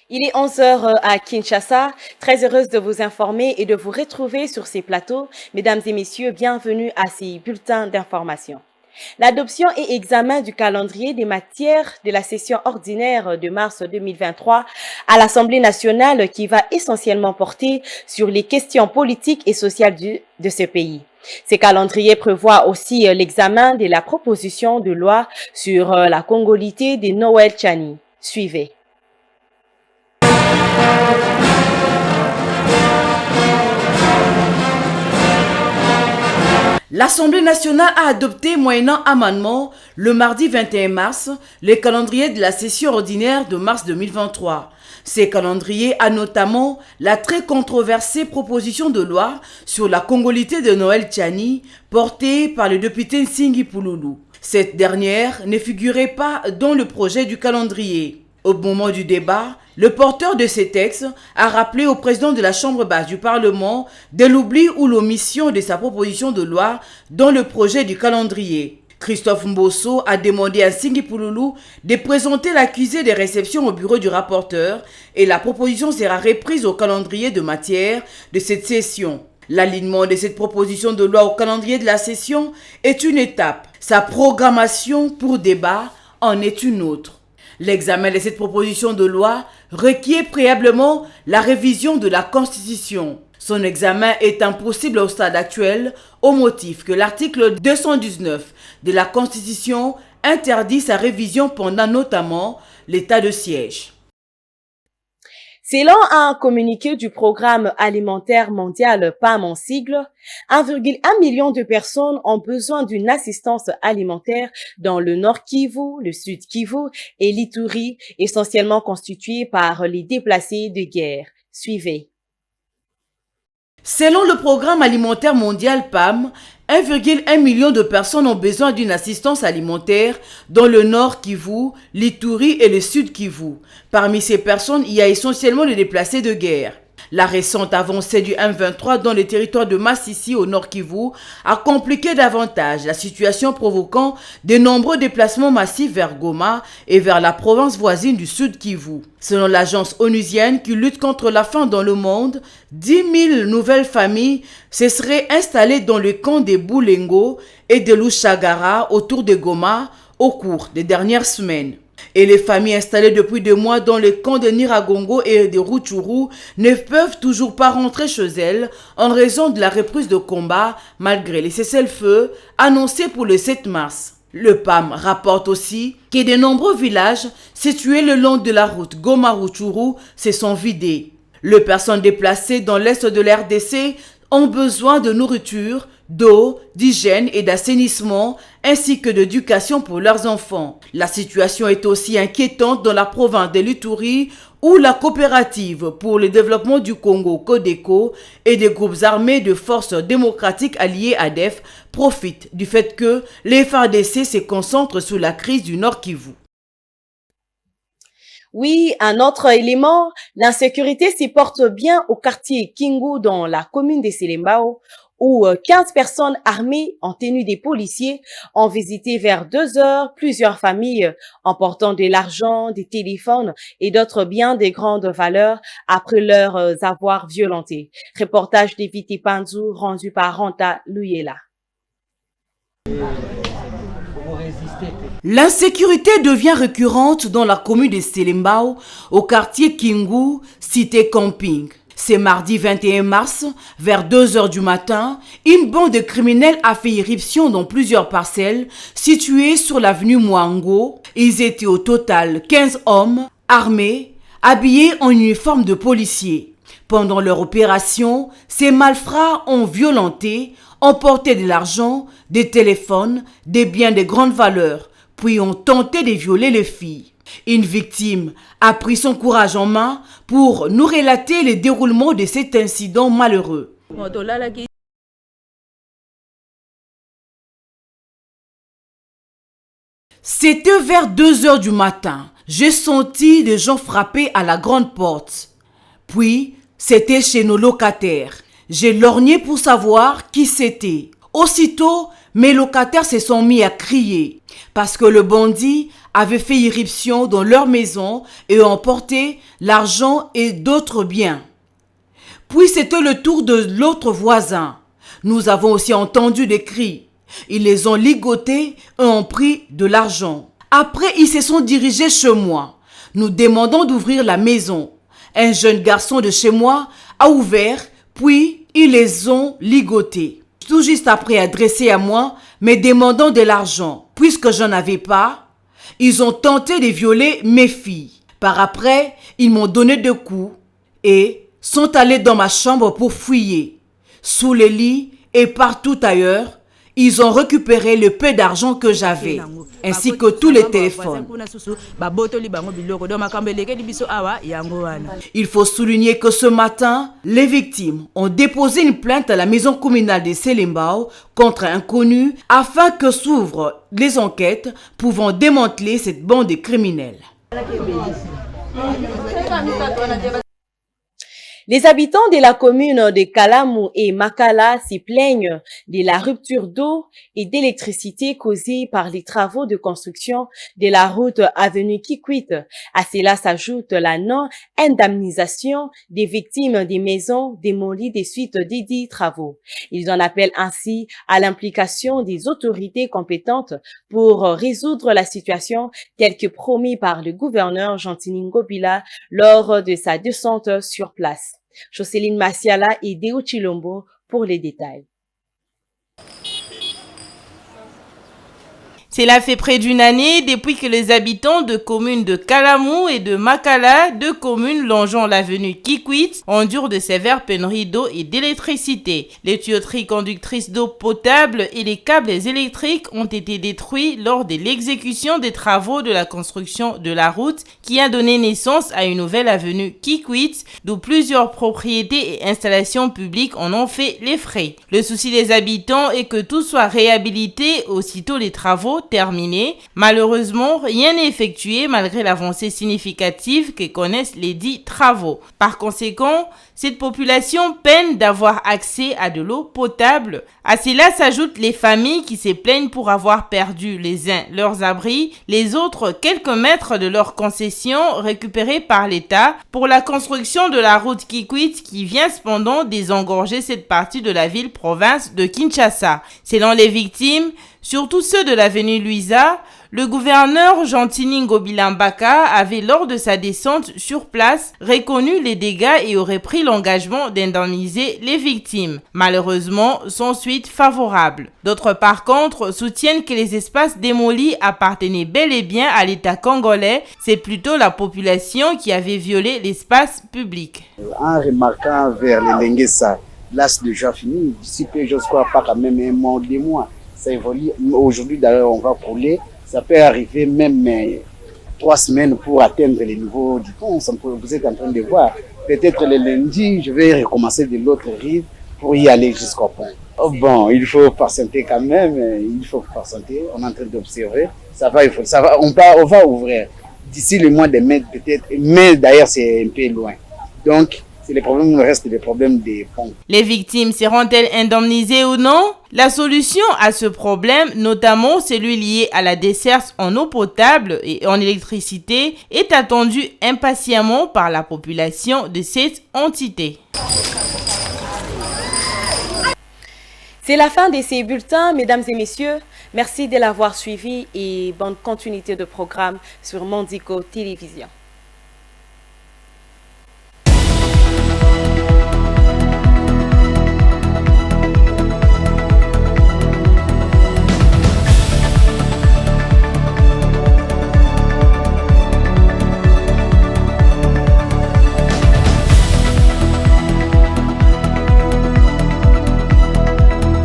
Il est 11 heures à Kinshasa. Très heureuse de vous informer et de vous retrouver sur ces plateaux. Mesdames et messieurs, bienvenue à ces bulletins d'information. L'adoption et examen du calendrier des matières de la session ordinaire de mars 2023 à l'Assemblée nationale qui va essentiellement porter sur les questions politiques et sociales de ce pays. Ces calendriers prévoient aussi l'examen de la proposition de loi sur la congolité de Noël Tchani. Suivez. L'Assemblée nationale a adopté, moyennant amendement, le mardi 21 mars, le calendrier de la session ordinaire de mars 2023. Ces calendriers a notamment la très controversée proposition de loi sur la congolité de Noël Tchani, portée par le député Nsingi Pouloulou. Cette dernière ne figurait pas dans le projet du calendrier. Au moment du débat, le porteur de ces textes a rappelé au président de la Chambre basse du Parlement de l'oubli ou l'omission de sa proposition de loi dans le projet du calendrier. Christophe Mbosso a demandé à Nsingi Pouloulou de présenter l'accusé des réceptions au bureau du rapporteur et la proposition sera reprise au calendrier de matière de cette session. L'alignement de cette proposition de loi au calendrier de la session est une étape. Sa programmation pour débat en est une autre. L'examen de cette proposition de loi requiert préalablement la révision de la Constitution. Son examen est impossible au stade actuel au motif que l'article 219 de la Constitution interdit sa révision pendant notamment l'état de siège. Selon un communiqué du Programme alimentaire mondial PAM en sigle, 1,1 million de personnes ont besoin d'une assistance alimentaire dans le Nord Kivu, le Sud Kivu et l'Ituri, essentiellement constitués par les déplacés de guerre. Suivez. Selon le Programme alimentaire mondial PAM, 1,1 million de personnes ont besoin d'une assistance alimentaire dans le Nord Kivu, l'Ituri et le Sud Kivu. Parmi ces personnes, il y a essentiellement les déplacés de guerre. La récente avancée du M23 dans le territoire de Massissi au Nord Kivu a compliqué davantage la situation, provoquant de nombreux déplacements massifs vers Goma et vers la province voisine du Sud Kivu. Selon l'agence onusienne qui lutte contre la faim dans le monde, 10 000 nouvelles familles se seraient installées dans le camp de Boulengo et de Lushagara autour de Goma au cours des dernières semaines. Et les familles installées depuis 2 mois dans les camps de Niragongo et de Rutshuru ne peuvent toujours pas rentrer chez elles en raison de la reprise de combat malgré les cessez-le-feu annoncés pour le 7 mars. Le PAM rapporte aussi que de nombreux villages situés le long de la route Goma-Rutshuru se sont vidés. Les personnes déplacées dans l'est de la RDC ont besoin de nourriture, d'eau, d'hygiène et d'assainissement, ainsi que d'éducation pour leurs enfants. La situation est aussi inquiétante dans la province de l'Ituri, où la coopérative pour le développement du Congo, Codeco, et des groupes armés de forces démocratiques alliées ADF profitent du fait que les FARDC se concentrent sur la crise du Nord Kivu. Oui, un autre élément, l'insécurité s'y porte bien au quartier Kingu dans la commune de Selembao, où 15 personnes armées en tenue des policiers ont visité vers 2 heures plusieurs familles emportant de l'argent, des téléphones et d'autres biens de grande valeur après leur avoir violentés. Reportage d'Evite Panzou rendu par Ranta Luyela. L'insécurité devient récurrente dans la commune de Selembao, au quartier Kingu, cité Camping. C'est mardi 21 mars, vers 2 heures du matin, une bande de criminels a fait irruption dans plusieurs parcelles situées sur l'avenue Mwango. Ils étaient au total 15 hommes, armés, habillés en uniforme de policiers. Pendant leur opération, ces malfrats ont violenté, emporté de l'argent, des téléphones, des biens de grande valeur, puis ont tenté de violer les filles. Une victime a pris son courage en main pour nous relater le déroulement de cet incident malheureux. C'était vers 2 heures du matin. J'ai senti des gens frapper à la grande porte. Puis, c'était chez nos locataires. J'ai lorgné pour savoir qui c'était. Aussitôt, Mes locataires se sont mis à crier parce que le bandit avait fait irruption dans leur maison et emporté l'argent et d'autres biens. Puis c'était le tour de l'autre voisin. Nous avons aussi entendu des cris. Ils les ont ligotés et ont pris de l'argent. Après, ils se sont dirigés chez moi. Nous demandons d'ouvrir la maison. Un jeune garçon de chez moi a ouvert, puis ils les ont ligotés. Tout juste après adressé à moi, me demandant de l'argent. Puisque j'en avais pas, ils ont tenté de violer mes filles. Par après, ils m'ont donné 2 coups et sont allés dans ma chambre pour fouiller. Sous les lits et partout ailleurs, ils ont récupéré le peu d'argent que j'avais, ainsi que tous les téléphones. Il faut souligner que ce matin, les victimes ont déposé une plainte à la maison communale de Selembao contre un inconnu afin que s'ouvrent les enquêtes pouvant démanteler cette bande de criminels. Les habitants de la commune de Kalamu et Makala s'y plaignent de la rupture d'eau et d'électricité causée par les travaux de construction de la route avenue Kikwit. À cela s'ajoute la non-indemnisation des victimes des maisons démolies des suites des travaux. Ils en appellent ainsi à l'implication des autorités compétentes pour résoudre la situation telle que promis par le gouverneur Gentini Ngobila lors de sa descente sur place. Jocelyne Massiala et Deo Chilombo pour les détails. Cela fait près d'une année depuis que les habitants de communes de Kalamu et de Makala, 2 communes longeant l'avenue Kikwit, endurent de sévères pénuries d'eau et d'électricité. Les tuyauteries conductrices d'eau potable et les câbles électriques ont été détruits lors de l'exécution des travaux de la construction de la route qui a donné naissance à une nouvelle avenue Kikwit, d'où plusieurs propriétés et installations publiques en ont fait les frais. Le souci des habitants est que tout soit réhabilité aussitôt les travaux terminé. Malheureusement, rien n'est effectué malgré l'avancée significative que connaissent les dits travaux. Par conséquent, cette population peine d'avoir accès à de l'eau potable. À cela s'ajoutent les familles qui se plaignent pour avoir perdu les uns leurs abris, les autres quelques mètres de leurs concessions récupérées par l'État pour la construction de la route Kikwit qui vient cependant désengorger cette partie de la ville-province de Kinshasa. Selon les victimes, surtout ceux de l'avenue Luisa, le gouverneur Gentini Ngobila Mbaka avait lors de sa descente sur place reconnu les dégâts et aurait pris l'engagement d'indemniser les victimes. Malheureusement, sans suite favorable. D'autres par contre soutiennent que les espaces démolis appartenaient bel et bien à l'État congolais, c'est plutôt la population qui avait violé l'espace public. En remarquant vers les Lenguessa, là c'est déjà fini, d'ici peu je crois pas quand même un mois ou 2 mois. Ça évolue. Aujourd'hui, d'ailleurs, on va couler. Ça peut arriver même 3 semaines pour atteindre les niveaux du pont. Vous êtes en train de voir. Peut-être le lundi, je vais recommencer de l'autre rive pour y aller jusqu'au pont. Oh bon, il faut patienter quand même. Il faut patienter. On est en train d'observer. Ça va, on va ouvrir. D'ici le mois de mai, peut-être. Mais d'ailleurs, c'est un peu loin. Donc, c'est le problème, le reste des problèmes des ponts. Les victimes seront-elles indemnisées ou non? La solution à ce problème, notamment celui lié à la desserte en eau potable et en électricité, est attendue impatiemment par la population de cette entité. C'est la fin de ces bulletins, mesdames et messieurs. Merci de l'avoir suivi et bonne continuité de programme sur Mondico Télévision.